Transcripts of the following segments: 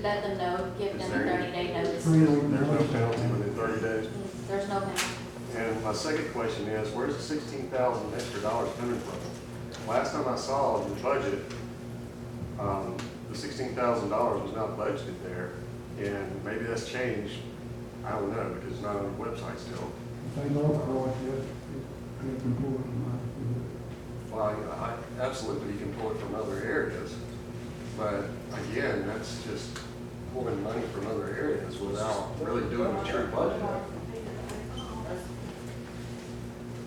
let them know, give them a 30-day notice. There's no penalty within 30 days. There's no penalty. And my second question is, where's the 16,000 extra dollars coming from? Last time I saw the budget, the $16,000 was not budgeted there, and maybe that's changed. I don't know, because it's not on the website still. They know for it, yes, it's important. Well, I absolutely, you can pull it from other areas, but again, that's just pulling money from other areas without really doing a true budget.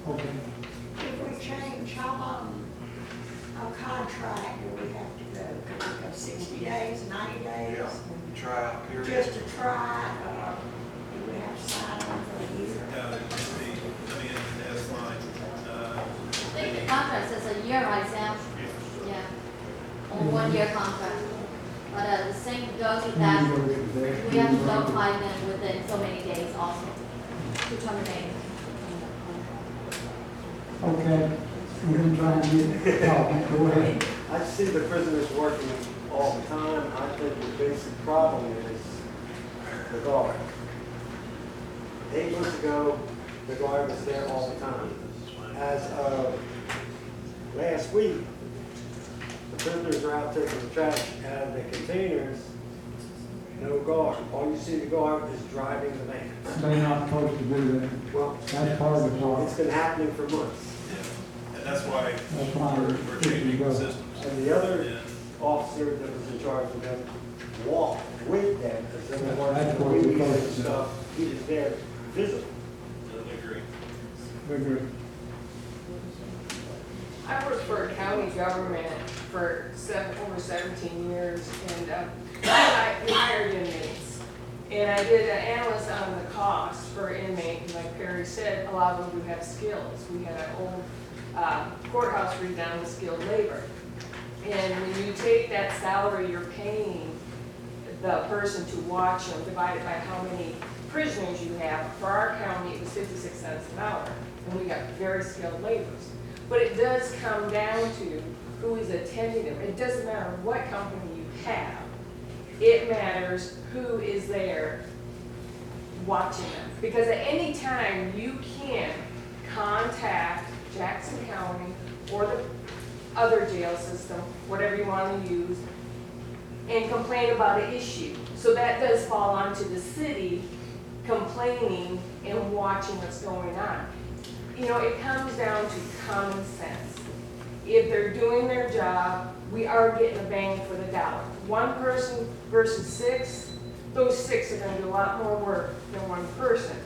Okay. If we change a contract, do we have to go, can we go 60 days, 90 days? Yeah, try out period. Just to try, do we have to sign on for a year? No, it'd just be come in and that's fine. The contract says a year, right, Sam? Yeah. On 1 year contract. But the same goes with that. We have to notify them within so many days also to terminate. Okay, we're gonna try and get talking, go ahead. I see the prisoners working all the time. I think the basic problem is the guard. 8 months ago, the guard was there all the time. As of last week, the prisoners are out taking the trash out of the containers, no guard. All you see the guard is driving the van. They're not supposed to do that. Well, That's part of the it's problem. been happening for months. Yeah, and that's why That's why we're changing the systems. And the other And officer that was in charge of them walked with them as they were That's working what the we're weeds and supposed to do. stuff. He was there visible. totally agree. Figure, I worked for a county government for over 17 years, and I hired inmates. And I did an analysis on the cost for inmate, and like Perry said, a lot of them do have skills. We had an old courthouse redone with skilled labor. And when you take that salary you're paying the person to watch them, divided by how many prisoners you have, for our county, it was 56 cents an hour, and we got very skilled laborers. But it does come down to who is attending them. It doesn't matter what company you have. It matters who is there watching them. Because at any time, you can contact Jackson County or the other jail system, whatever you want to use, and complain about an issue. So that does fall onto the city complaining and watching what's going on. You know, it comes down to common sense. If they're doing their job, we are getting a bang for the dollar. One person versus 6, those 6 are going to do a lot more work than one person.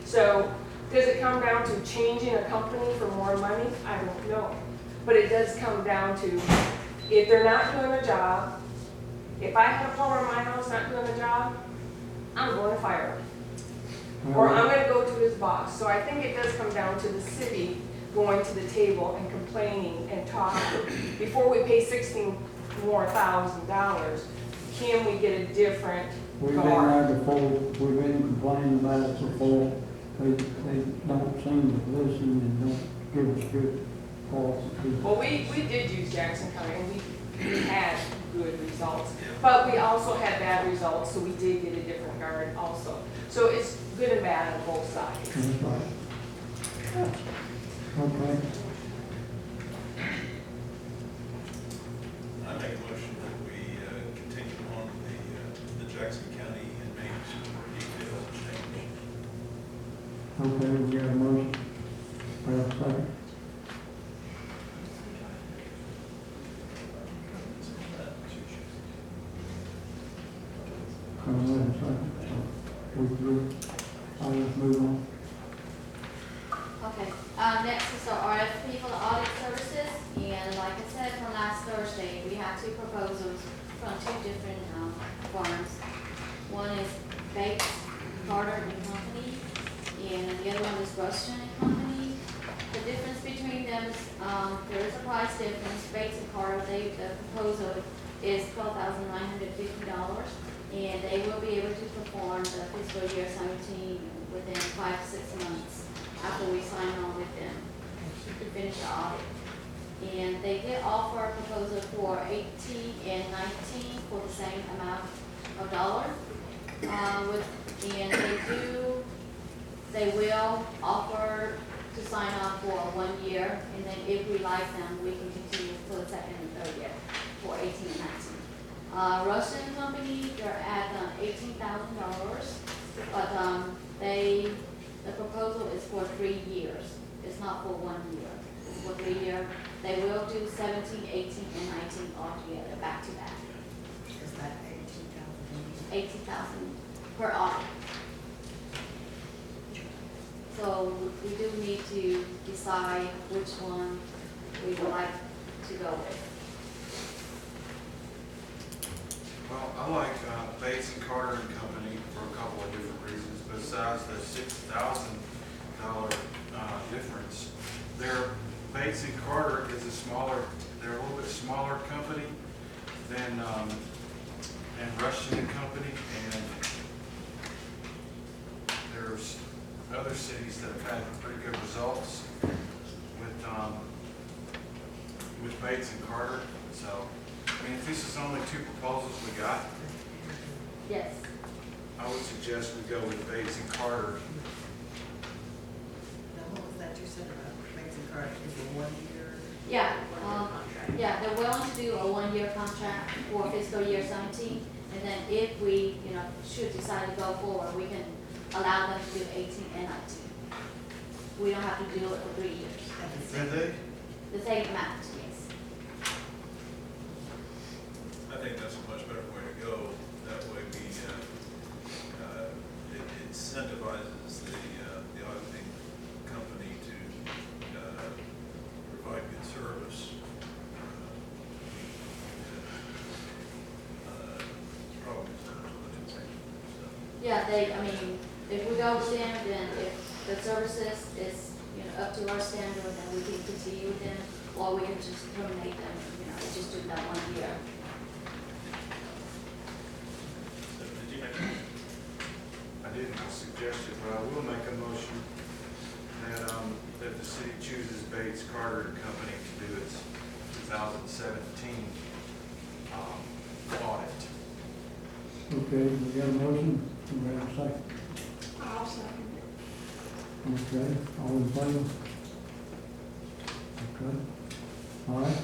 So does it come down to changing a company for more money? I don't know. But it does come down to if they're not doing their job, if I have a plumber in my house not doing the job, I'm going to fire him. Or I'm going to go to his boss. So I think it does come down to the city going to the table and complaining and talking. Before we pay $16,000 more, can we get a different we've been guard? there before, we've been complaining about it before. They don't seem to listen and don't give us good policy. Well, we did use Jackson County, and we had good results. But we also had bad results, so we did get a different guard also. So it's good and bad on both sides. That's right. Okay. I make a motion that we continue on the Jackson County inmates detail change. Okay, we got a motion. We have a second. We have a second. We through. I'll just move on. Okay, next is our RFP for the audit services, and like I said from last Thursday, we have 2 proposals from 2 different firms. One is Bates, Carter and Company, and the other one is Rushton and Company. The difference between them is, there is a price difference. Bates and Carter, the proposal is $12,950, and they will be able to perform the fiscal year 17 within 5 to 6 months after we sign on with them to finish the audit. And they did offer a proposal for 18 and 19 for the same amount of dollar. And they will offer to sign on for 1 year, and then if we like them, we can continue for the second and third year for 18 and 19. Russian company, they're at $18,000, but the proposal is for 3 years. It's not for 1 year. It's for 3 years. They will do 17, 18, and 19 altogether, back to back. Is that 18,000? 18,000 per audit. So we do need to decide which one we would like to go with. Well, I like Bates and Carter and Company for a couple of different reasons. Besides the $6,000 difference, Bates and Carter is they're a little bit smaller company than Rushing and Company, and there's other cities that have had pretty good results with Bates and Carter. So, I mean, if this is only 2 proposals we got, Yes. I would suggest we go with Bates and Carter. Now, what was that you said about Bates and Carter, is it 1 year? Yeah, 1 year contract? yeah, they're willing to do a 1-year contract for fiscal year 17, and then if we, should decide to go forward, we can allow them to do 18 and 19. We don't have to do it for 3 years. Did they? The same amount, yes. I think that's a much better way to go. That way it incentivizes the auditing company to provide good service. Probably what you think. Yeah, if we go with them, then if the services is, up to our standard, then we can continue with them, or we can just terminate them, just do that 1 year. So did you make I didn't suggest it, but I will make a motion that the city chooses Bates Carter and Company to do its 2017 audit. Okay, we got a motion, we have a second. I'll second it. Okay, all in favor? Okay, all right,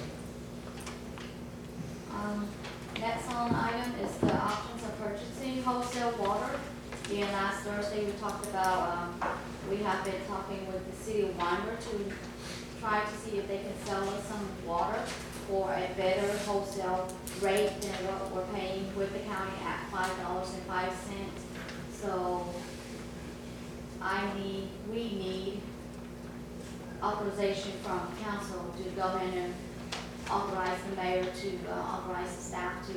Next on item is the options of purchasing wholesale water. And last Thursday, we talked about, we have been talking with the city of Weimar to try to see if they can sell us some water for a better wholesale rate than what we're paying with the county at $5.05. So we need authorization from council to go in and authorize the mayor to authorize the staff to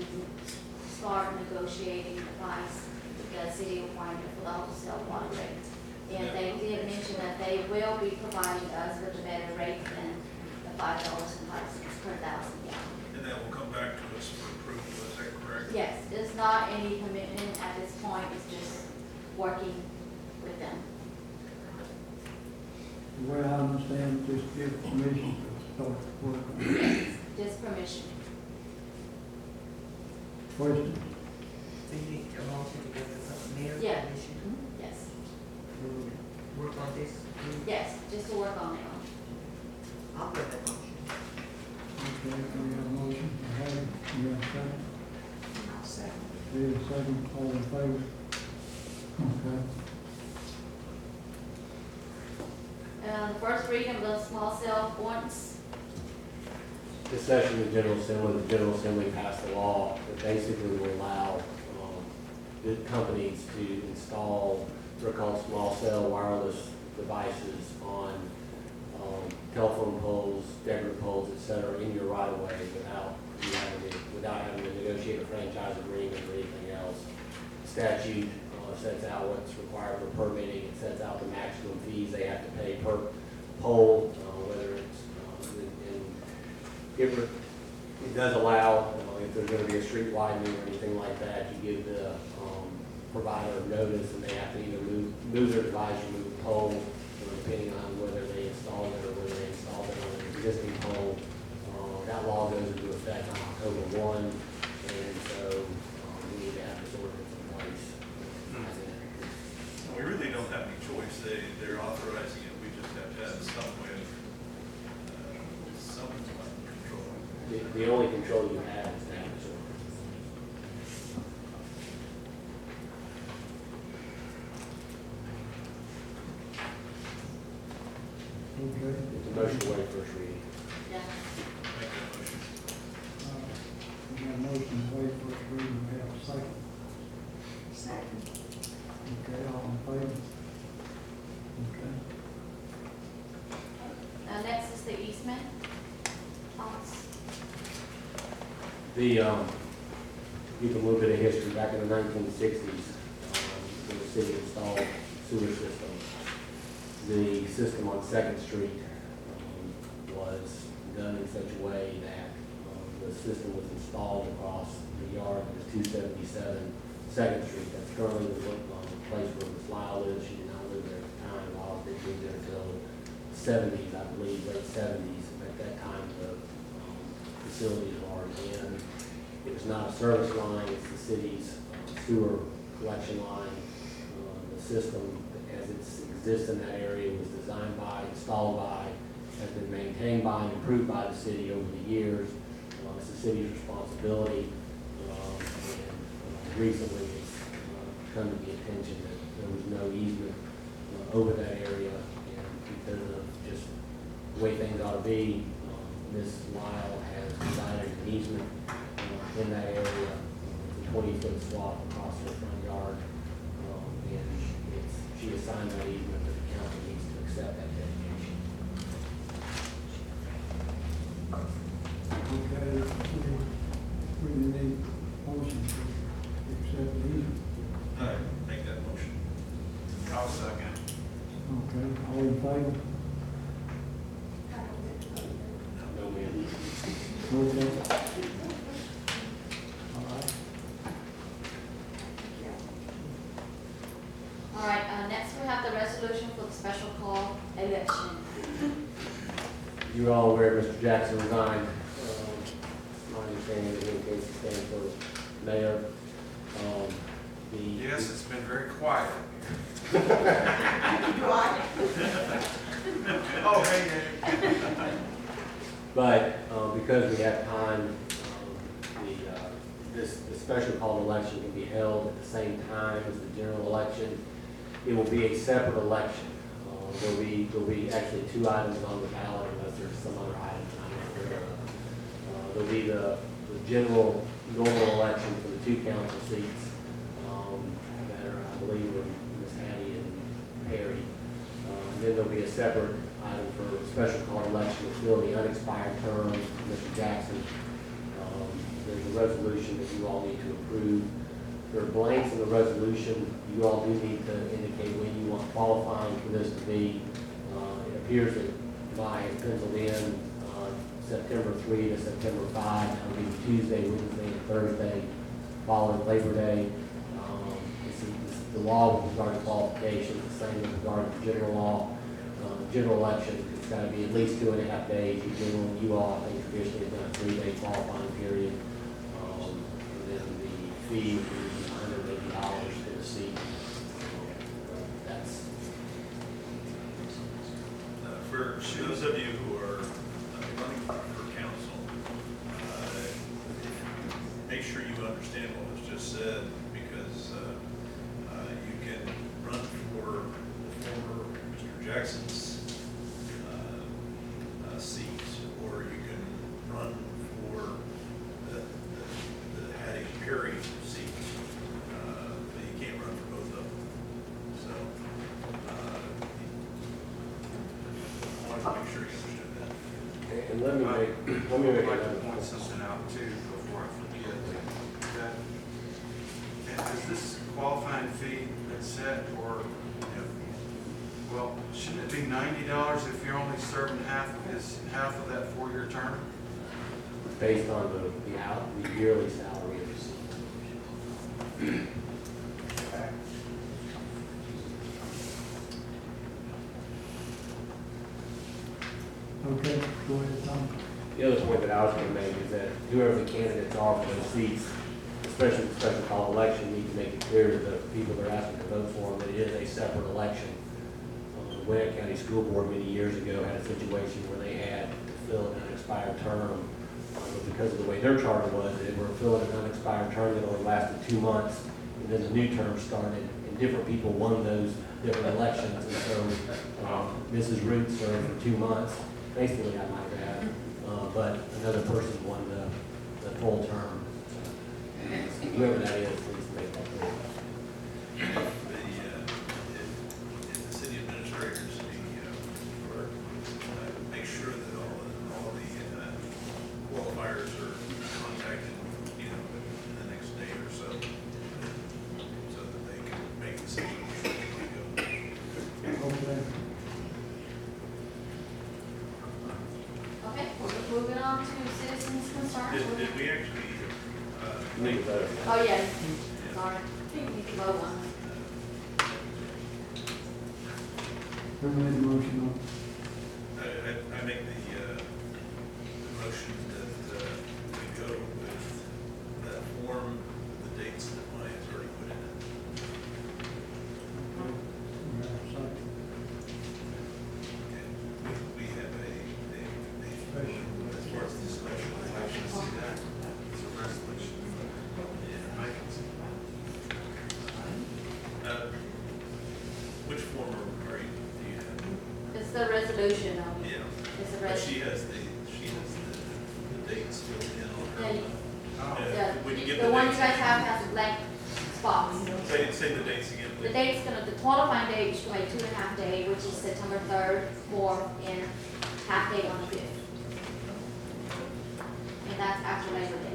start negotiating the price with the city of Weimar for the wholesale water rate. And they did mention that they will be providing us with a better rate than the $5.05 per thousand gallon. And that will come back to us for approval, is that correct? Yes, it's not any commitment at this point, it's just working with them. the way I understand, just give permission to start work on it. Yes, just permission. Questions? So you need a motion to give us a mayor Yeah. commission Yes, to work on this? yes, just to work on it. I'll give that motion. Okay, we have a motion, we have a second, I'll second it. we have a second, all in favor? Okay, The first reading of the small cell ordinance. This session of the General Assembly passed a law that basically will allow the companies to install what are called small cell wireless devices on telephone poles, decorative poles, et cetera, in your right of way without having to negotiate a franchise agreement or anything else. Statute sets out what's required for permitting, it sets out the maximum fees they have to pay per pole, whether it's, it does allow, if there's gonna be a street widening or anything like that, you give the provider notice and they have to either move their device or move the pole, depending on whether they installed it or whether they installed it on an existing pole effect on October 1, and so we need to have this ordinance in place. We really don't have any choice. They're authorizing it. We just have to have some way of, some control. The only control you have is to have this ordinance. Okay. It's a motion to waive first reading. Yeah. Make that motion. We got a motion to waive first reading, we have a second. Second. Okay, all in favor? Okay. Next is the easement. Thoughts? Give a little bit of history, back in the 1960s, when the city installed sewer systems, the system on Second Street was done in such a way that the system was installed across the yard that was 277 Second Street. That's currently the place where Ms. Lyle lives. She did not live there at the time. Lyle didn't live there until the 70s, I believe, late 70s. At that time, the facilities were already in. It was not a service line, it's the city's sewer collection line. The system, as it exists in that area, was designed by, installed by, has been maintained by, and improved by the city over the years. It's the city's responsibility. And recently, it's come to the attention that there was no easement over that area. And because of just the way things ought to be, Ms. Lyle has decided an easement in that area, it's a 20-foot swath across her front yard. And she assigned that easement, but the council needs to accept that dedication. Okay, we need motion to accept the easement. All right, make that motion. I'll second. Okay, all in favor? No, ma'am. Okay. All right. All right, next we have the resolution for the special call election. You're all aware Mr. Jackson resigned. My understanding is in case he stands for mayor. Yes, it's been very quiet. Do I? Oh, hey, But because we have time, the special called election can be held at the same time as the general election. It will be a separate election. There'll be actually two items on the ballot unless there's some other items I'm not aware of. There'll be the general normal election for the two council seats that are, I believe, are Ms. Hattie and Perry. Then there'll be a separate item for a special call election to fill the unexpired term of Mr. Jackson. There's a resolution that you all need to approve. There are blanks in the resolution. You all do need to indicate when you want qualifying for this to be. It appears that I have penciled in September 3 to September 5. That'll be Tuesday, Wednesday, and Thursday following Labor Day. The law with regard to qualifications, the same with regard to general law. General election, it's got to be at least 2.5 days. You all, I think, traditionally have done a 3-day qualifying period. And then the fee would be $180 for the seat. That's For those of you who are running for council, make sure you understand what was just said, because you can run for the former Mr. Jackson's seat, or you can run for the Hattie Perry seat. But you can't run for both of them. So I wanted to make sure you understood that. and let me make I'd like another to point point. something out too before I forget. That, is this qualifying fee that's set, or, well, shouldn't it be $90 if you're only serving half of that 4-year term? Based on the yearly salary of the seat. Okay, go ahead, Tom. The other point that I was gonna make is that whoever the candidates are for those seats, especially the special call election, need to make it clear to the people they're asking to vote for them that it is a separate election. The Gwinnett County School Board many years ago had a situation where they had to fill an unexpired term. But because of the way their charter was, they were filling an unexpired term that only lasted 2 months, and then the new term started, and different people won those different elections. And so Mrs. Root served for 2 months, basically, I might add, but another person won the full term. So whoever that is, please make that clear. If the city administrators, make sure that all the qualifiers are contacted, in the next day or so, so that they can make decisions. Okay. Okay, we're moving on to citizens' concerns. Did we actually, Need to vote. Oh, yes, sorry, we need to vote on it. Who made the motion on? I make the motion that we go with that form, the dates that Maya's already put in it. We have a second. Okay. We have as far as the special election, see that, it's a resolution. Yeah, which form do you have? It's the resolution, Yeah. it's a But resolution. she has the dates filled in on her. When you get The one you dates- guys have has a blank spots. Say the dates again, The please. the qualifying date is like 2.5 day, which is September 3rd, 4th, and half day on the 5th. And that's after Labor Day.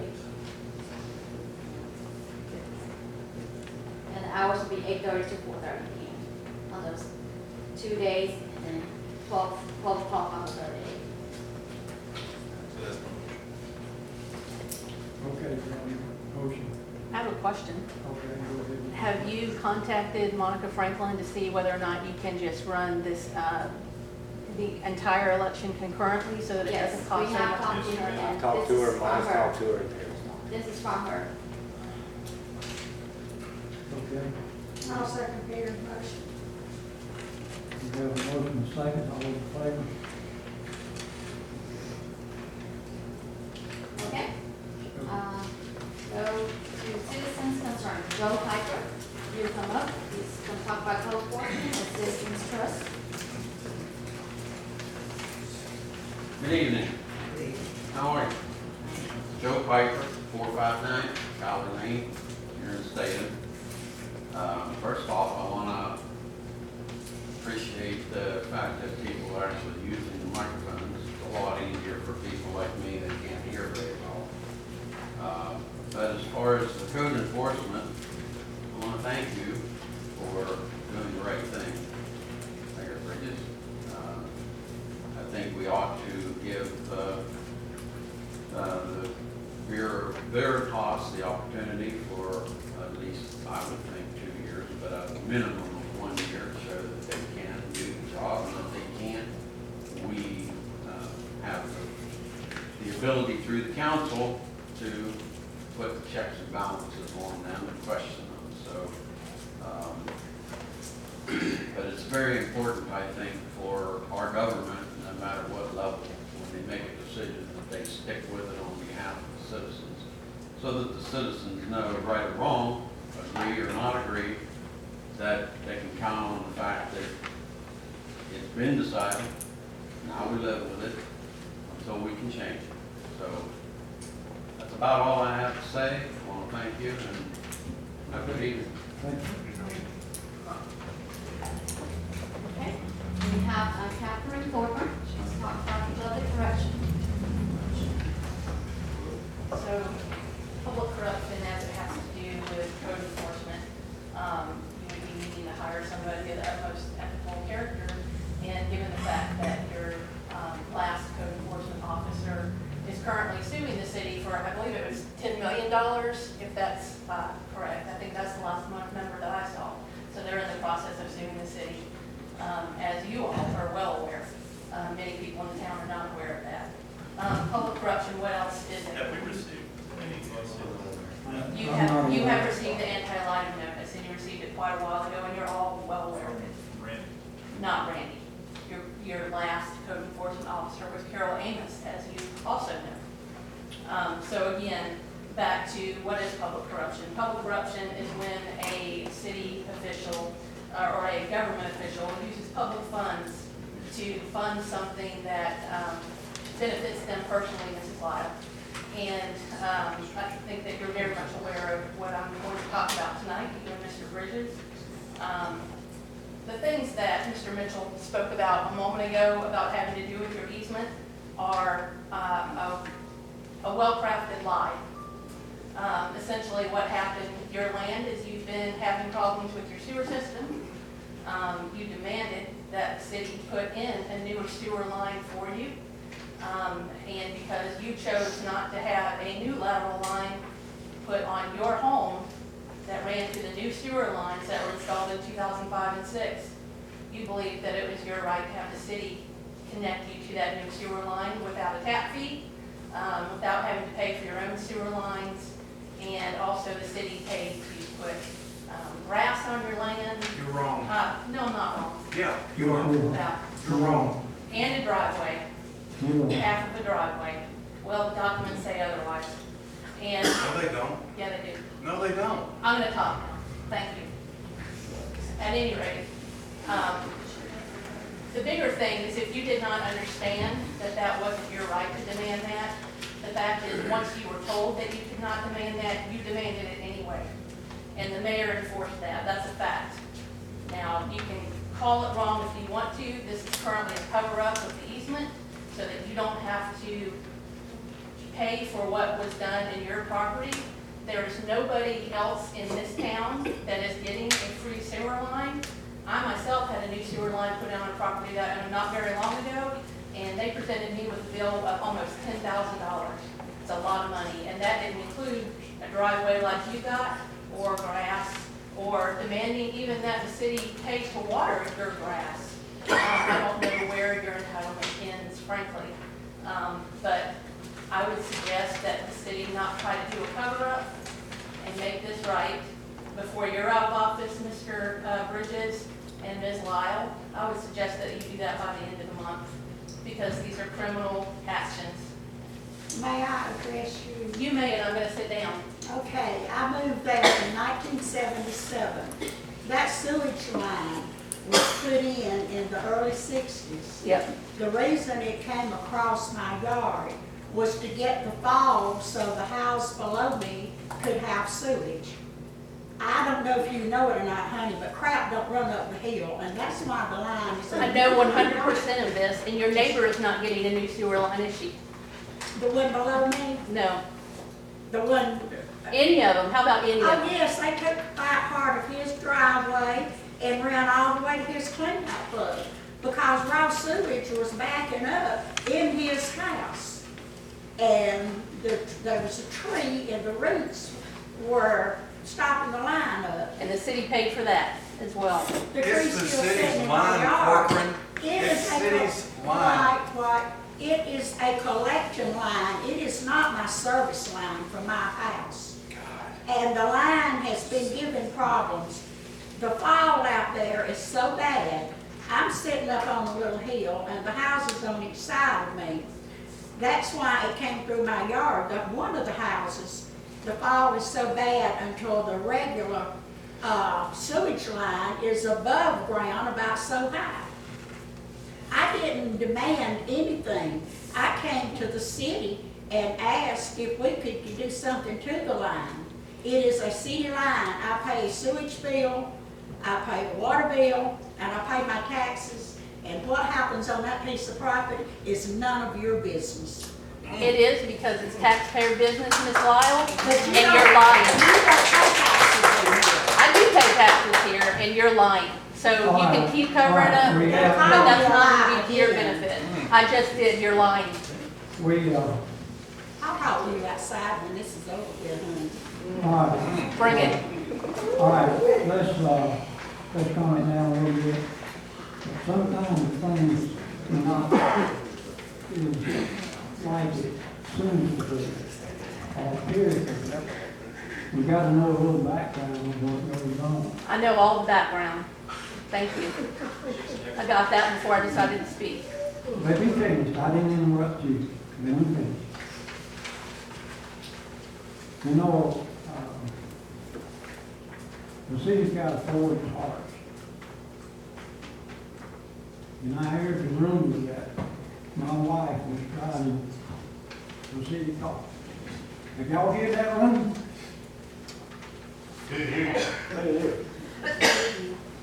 And the hours will be 8:30 to 4:30 p.m. on those 2 days, and then 12 o'clock on the third day. So that's my motion. Okay, we have a motion. I have a question. Okay, go ahead. Have you contacted Monica Franklin to see whether or not you can just run this, the entire election concurrently so that it Yes, doesn't we cost so have much? talked to her, and Talk this to is her, from Mine's her. talked to her, and Terry's talked. This is from her. Okay, I'll second Peter's motion. we have a motion and a second, all in favor? Okay. Go to citizens' concerns. Joe Piper, you come up. He's going to talk about code enforcement and citizens' trust. Good evening. How are you? Joe Piper, 459 Calvin Lane, here in Statham. First off, I want to appreciate the fact that people are actually using the microphones. It's a lot easier for people like me that can't hear very well. But as far as the code enforcement, I want to thank you for doing the right thing, Mayor Bridges. I think we ought to give the Veritas the opportunity for at least, I would think, 2 years, but a minimum of 1 year, so that they can do the job, and if they can't, we have the ability through the council to put the checks and balances on them and question them. So, but it's very important, I think, for our government, no matter what level, when they make a decision, that they stick with it on behalf of the citizens, so that the citizens know, right or wrong, agree or not agree, that they can count on the fact that it's been decided, now we live with it, until we can change it. So, that's about all I have to say. I want to thank you, and have a good evening. Thank you. Okay. We have Catherine Thorburn. She's talking about the public correction. So, public corruption as it has to do with code enforcement, you would be needing to hire somebody of the utmost ethical character, and given the fact that your last code enforcement officer is currently suing the city for, I believe it was $10 million, if that's correct. I think that's the last number that I saw. So they're in the process of suing the city, as you all are well aware. Many people in the town are not aware of that. Public corruption, what else is it? Have we received any lawsuits? You have received the anti-alignment notice, and you received it quite a while ago, and you're all well aware of it. Randy? Not Randy. Your last code enforcement officer was Carol Amos, as you also know. So again, back to what is public corruption? Public corruption is when a city official or a government official uses public funds to fund something that benefits them personally, Mrs. Lyle. And I think that you're very much aware of what I'm going to talk about tonight, you and Mr. Bridges. The things that Mr. Mitchell spoke about a moment ago about having to do with your easement are a well-crafted lie. Essentially what happened with your land is you've been having problems with your sewer system. You demanded that the city put in a newer sewer line for you. And because you chose not to have a new lateral line put on your home that ran to the new sewer lines that were installed in 2005 and 6, you believed that it was your right to have the city connect you to that new sewer line without a tap fee, without having to pay for your own sewer lines, and also the city paid to put grass on your land. You're wrong. No, I'm not wrong. Yeah, you are. No. You're wrong. And a driveway, half of a driveway. Well, the documents say otherwise. And, No, they don't. yeah, they do. No, they don't. I'm gonna talk now. Thank you. At any rate, the bigger thing is if you did not understand that that wasn't your right to demand that, the fact is, once you were told that you could not demand that, you demanded it anyway. And the mayor enforced that. That's a fact. Now, you can call it wrong if you want to. This is currently a cover-up of the easement so that you don't have to pay for what was done in your property. There is nobody else in this town that is getting a free sewer line. I myself had a new sewer line put in on a property that I owned not very long ago, and they presented me with a bill of almost $10,000. It's a lot of money, and that didn't include a driveway like you got, or grass, or demanding even that the city pay to water your grass. I don't know where your entitlement ends, frankly. But I would suggest that the city not try to do a cover-up and make this right before you're out of office, Mr. Bridges and Ms. Lyle. I would suggest that you do that by the end of the month, because these are criminal actions. May I address you? You may, and I'm gonna sit down. Okay, I moved there in 1977. That sewage line was put in the early 60s. Yep. The reason it came across my yard was to get the fall so the house below me could have sewage. I don't know if you know it or not, honey, but crap don't run up the hill, and that's why the line is. I know 100% of this, and your neighbor is not getting a new sewer line, is she? The one below me? No. The one. Any of them? How about any of Oh, them? yes, they took that part of his driveway and ran all the way to his cleanup plug because raw sewage was backing up in his house. And there was a tree and the roots were stopping the line up. And the city paid for that as well. The tree's It's the still sitting city's in my line, yard. Corcoran. It It's is a city's line. What? It is a collection line. It is not my service line for my house. And the line has been giving problems. The fall out there is so bad. I'm sitting up on a little hill and the houses on each side of me. That's why it came through my yard. One of the houses, the fall is so bad until the regular sewage line is above ground about so high. I didn't demand anything. I came to the city and asked if we could do something to the line. It is a city line. I pay a sewage bill, I pay a water bill, and I pay my taxes. And what happens on that piece of property is none of your business. It is because it's taxpayer business, Ms. Lyle, But and you're lying. You don't pay taxes in here. I do pay taxes here, and you're lying. So you can keep covering up, We but have- that's not going to be to your benefit. I just did, you're lying. We, I'll talk to you outside when this is over with, honey. all right, Bring it. all right, let's calm it down a little bit. Sometimes things are not, is like it seems to be, period. We gotta know a little background of what goes on. I know all the background. Thank you. I got that before I decided to speak. Let me finish, I didn't interrupt you, let me finish. You know, the city's got a Ford Taurus. And I heard the rumor that my wife was driving the city car. Did y'all hear that rumor?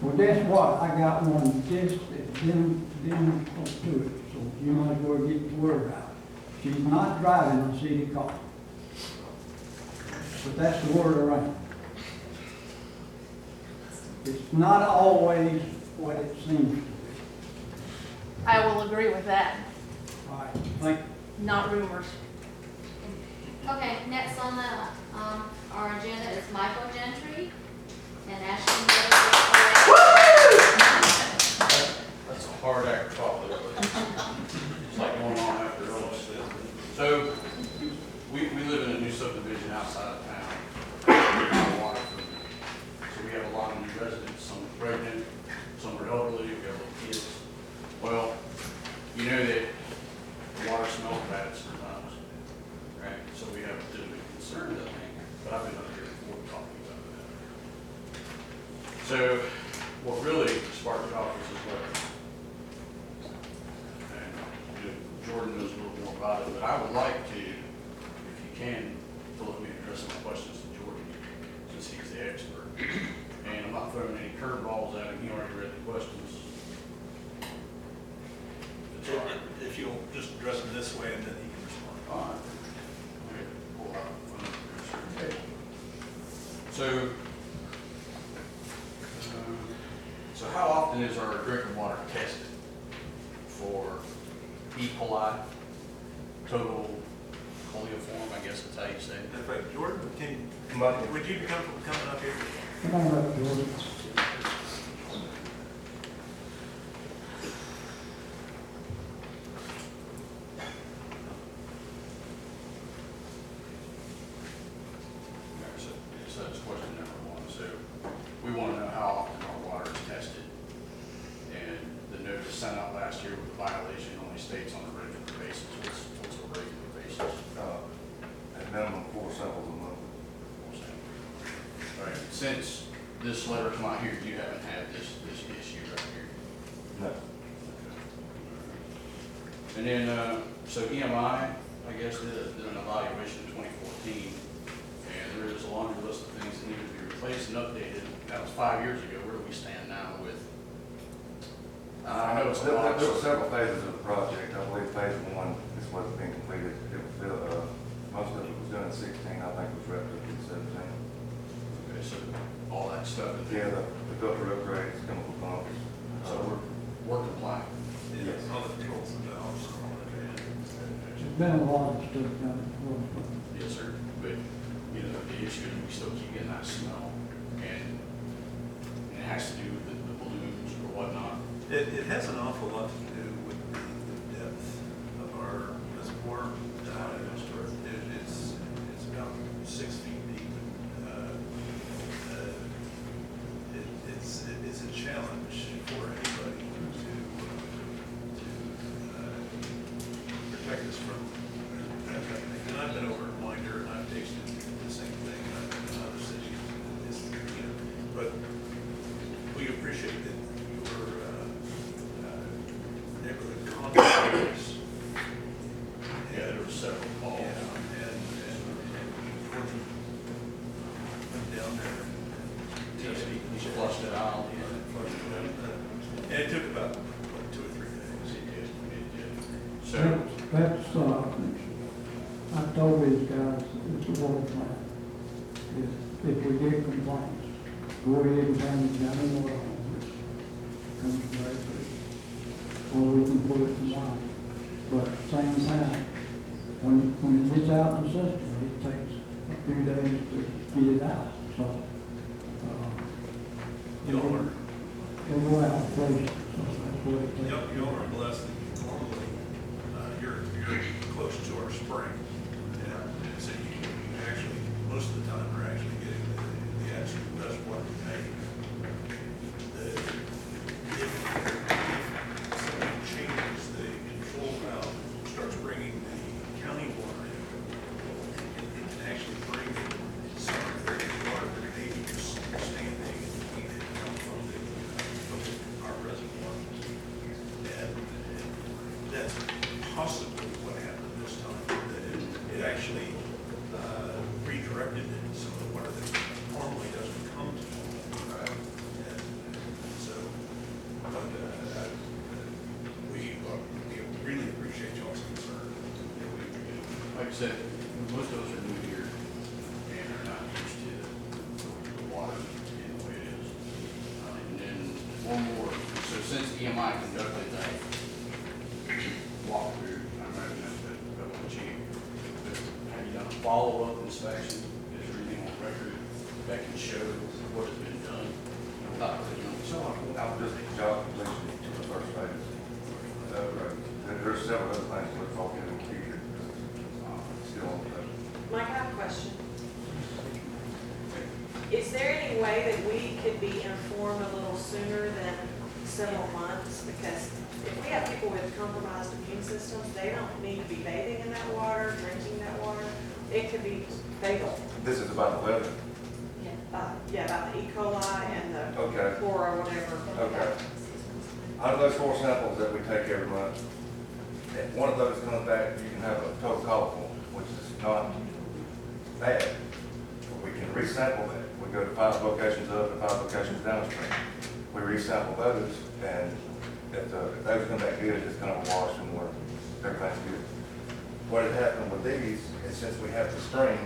Well, guess what? I got one just that didn't close to it, so you might as well get the word out. She's not driving a city car. But that's the word around. It's not always what it seems to be. I will agree with that, All right, thank you. not rumors. Okay, next on the, our agenda is Michael Gentry and Ashton Miller. That's a hard act to follow, but it's like going on after illness. So, we live in a new subdivision outside of town. Waterford. So we have a lot of new residents, some are pregnant, some are elderly, we have little kids. Well, you know that water smells bad sometimes, right? So we have a legitimate concern, I think, but I've been up here before talking about that. So, what really sparked it off was his letter. And you know, Jordan knows a little more about it, but I would like to, if you can, to let me address some questions to Jordan, since he's the expert. And I'm not throwing any curveballs at him, he already read the questions. It's all right. If you'll just address them this way and then he can respond. All right. Okay, pull out the phone. Okay. So how often is our drinking water tested for E. coli, total coliform, I guess that's how you say it? In fact, Jordan, would you be comfortable coming up here? Come on up, Jordan. So that's question number one. So we want to know how often our water is tested. And the notice sent out last year with the violation only states on a regular basis. What's a regular basis? At minimum 4 samples a month. All right, since this letter come out here, you haven't had this issue right here. No. And then, so EMI, I guess, did an evaluation in 2014, and there is a laundry list of things that need to be replaced and updated. That was 5 years ago. Where do we stand now with? I know it's a lot. There were several phases of the project. I believe phase 1 is what's been completed. Most of it was done in 16. I think it was wrapped up in 17. Okay, so all that stuff. Yeah, the filter upgrades, chemical pumps. So we're compliant. Yes. All the controls and valves. There's been a lot of stuff done. Yes, sir. But, you know, the issue is we still keep getting that smell, and it has to do with the balloons or whatnot. It has an awful lot to do with the depth of our reservoir. It's about 6 feet deep. It's a challenge for anybody to protect us from that kind of thing. And I've been over in Winder and I've tasted the same thing. I've been in other cities. But we appreciate that your neighborhood contractors. Yeah, there were several calls. And went down there and tested. He flushed it out. And it took about, 2 or 3 days. So, That's, I told these guys, it's a water plant. If we get complaints, go ahead and turn it down in water home, which comes right through. Or we can put it in line. But at the same time, when it gets out in the system, it takes a few days to get it out, so. Y'all are, It'll go out first, so that's what it takes. y'all are blessed. Normally, your close to our spring. And so you actually, most of the time, are actually getting the absolute best water you make. If something changes, the control valve starts bringing the county water in, it can actually bring some of the water that may be just standing and come from our reservoir. And that's possibly what happened this time, that it actually redirected some of the water that normally doesn't come to it. And so, but we really appreciate y'all's concern. Like I said, most of us are new here and are not used to the water being the way it is. And then one more, so since EMI conducted that walkthrough, I imagine that's been up to chief, but have you done a follow-up inspection? Is there anything on record that can show what has been done? So I'm just job completion to the first phase. There's several other things to look for in the future. Still on the. Mike, I have a question. Is there any way that we could be informed a little sooner than several months? Because if we have people with compromised immune systems, they don't need to be bathing in that water, drinking that water. It could be fatal. This is about the weather. Yeah, about the E. coli and the Okay. or whatever. Okay. Out of those 4 samples that we take every month, if one of those comes back, you can have a total coliform, which is not bad. But we can resample that. We go to 5 locations up and 5 locations downstream. We resample those, and if those come back good, it's kind of a wash and everything's good. What had happened with these is since we have the spring,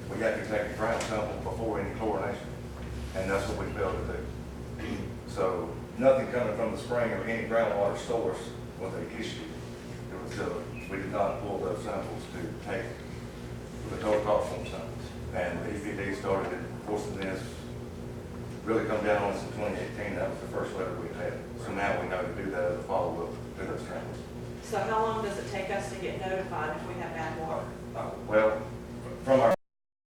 we got to take a ground sample before any chlorination, and that's what we failed to do. So nothing coming from the spring or any groundwater source was an issue. It was we did not pull those samples to take the total coliform samples. And the EPD started enforcing this, really come down on us in 2018. That was the first letter we had. So now we know to do that as a follow-up to those samples. So how long does it take us to get notified if we have bad water? Well, from our